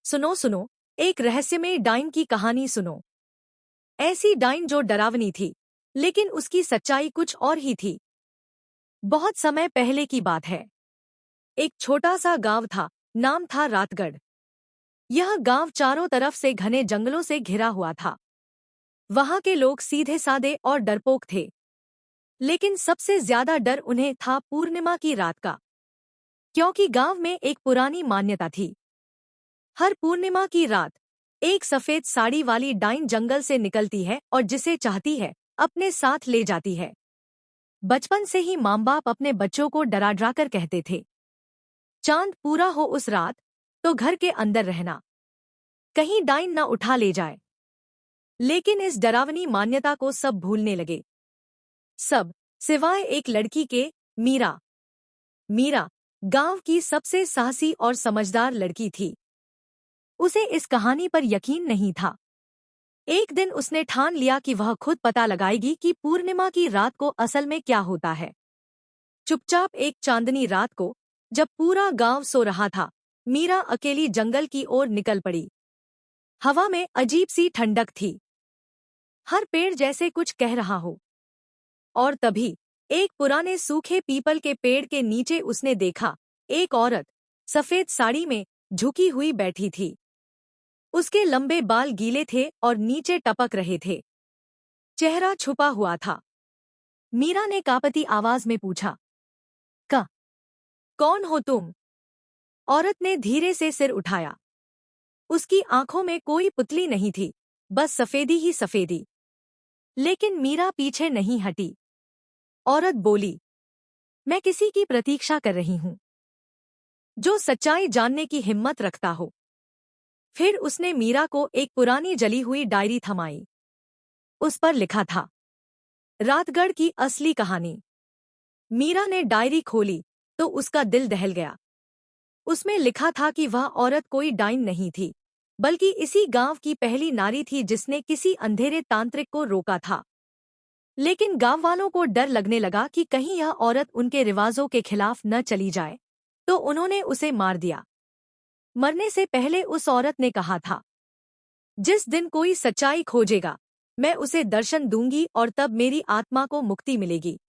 सुनो सुनो, एक रहस्यमय डाइन की कहानी सुनो। ऐसी डाइन जो डरावनी थी, लेकिन उसकी सच्चाई कुछ और ही थी। बहुत समय पहले की बात है। एक छोटा सा गांव था, नाम था रातगढ़। यह गांव चारों तरफ से घने जंगलों से घिरा हुआ था। वहां के लोग सीधे सादे और डरपोक थे, लेकिन सबसे ज्यादा डर उन्हें था पूर्णिमा की रात का, क्योंकि गांव में एक पुरानी मान्यता थी। हर पूर्णिमा की रात एक सफेद साड़ी वाली डाइन जंगल से निकलती है और जिसे चाहती है अपने साथ ले जाती है। बचपन से ही माँ बाप अपने बच्चों को डरा डरा कर कहते थे, चांद पूरा हो उस रात तो घर के अंदर रहना, कहीं डाइन न उठा ले जाए। लेकिन इस डरावनी मान्यता को सब भूलने लगे, सब सिवाय एक लड़की के, मीरा। मीरा गांव की सबसे साहसी और समझदार लड़की थी। उसे इस कहानी पर यकीन नहीं था। एक दिन उसने ठान लिया कि वह खुद पता लगाएगी कि पूर्णिमा की रात को असल में क्या होता है। चुपचाप एक चांदनी रात को, जब पूरा गांव सो रहा था, मीरा अकेली जंगल की ओर निकल पड़ी। हवा में अजीब सी ठंडक थी, हर पेड़ जैसे कुछ कह रहा हो। और तभी एक पुराने सूखे पीपल के पेड़ के नीचे उसने देखा, एक औरत सफेद साड़ी में झुकी हुई बैठी थी। उसके लंबे बाल गीले थे और नीचे टपक रहे थे, चेहरा छुपा हुआ था। मीरा ने कांपती आवाज में पूछा, कौन हो तुम? औरत ने धीरे से सिर उठाया। उसकी आंखों में कोई पुतली नहीं थी, बस सफेदी ही सफेदी। लेकिन मीरा पीछे नहीं हटी। औरत बोली, मैं किसी की प्रतीक्षा कर रही हूं, जो सच्चाई जानने की हिम्मत रखता हो। फिर उसने मीरा को एक पुरानी जली हुई डायरी थमाई। उस पर लिखा था, रातगढ़ की असली कहानी। मीरा ने डायरी खोली तो उसका दिल दहल गया। उसमें लिखा था कि वह औरत कोई डाइन नहीं थी, बल्कि इसी गांव की पहली नारी थी जिसने किसी अंधेरे तांत्रिक को रोका था। लेकिन गांव वालों को डर लगने लगा कि कहीं यह औरत उनके रिवाजों के खिलाफ न चली जाए, तो उन्होंने उसे मार दिया। मरने से पहले उस औरत ने कहा था, जिस दिन कोई सच्चाई खोजेगा, मैं उसे दर्शन दूंगी और तब मेरी आत्मा को मुक्ति मिलेगी।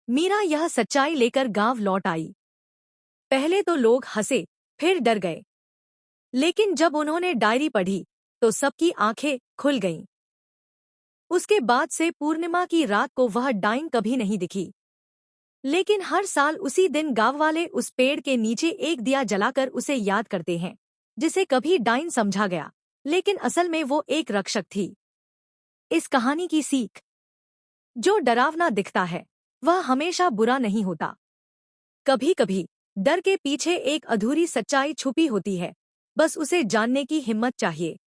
मीरा यह सच्चाई लेकर गांव लौट आई। पहले तो लोग हंसे, फिर डर गए। लेकिन जब उन्होंने डायरी पढ़ी तो सबकी आंखें खुल गईं। उसके बाद से पूर्णिमा की रात को वह डाइन कभी नहीं दिखी। लेकिन हर साल उसी दिन गांव वाले उस पेड़ के नीचे एक दिया जलाकर उसे याद करते हैं, जिसे कभी डाइन समझा गया, लेकिन असल में वो एक रक्षक थी। इस कहानी की सीख, जो डरावना दिखता है वह हमेशा बुरा नहीं होता। कभी कभी डर के पीछे एक अधूरी सच्चाई छुपी होती है, बस उसे जानने की हिम्मत चाहिए।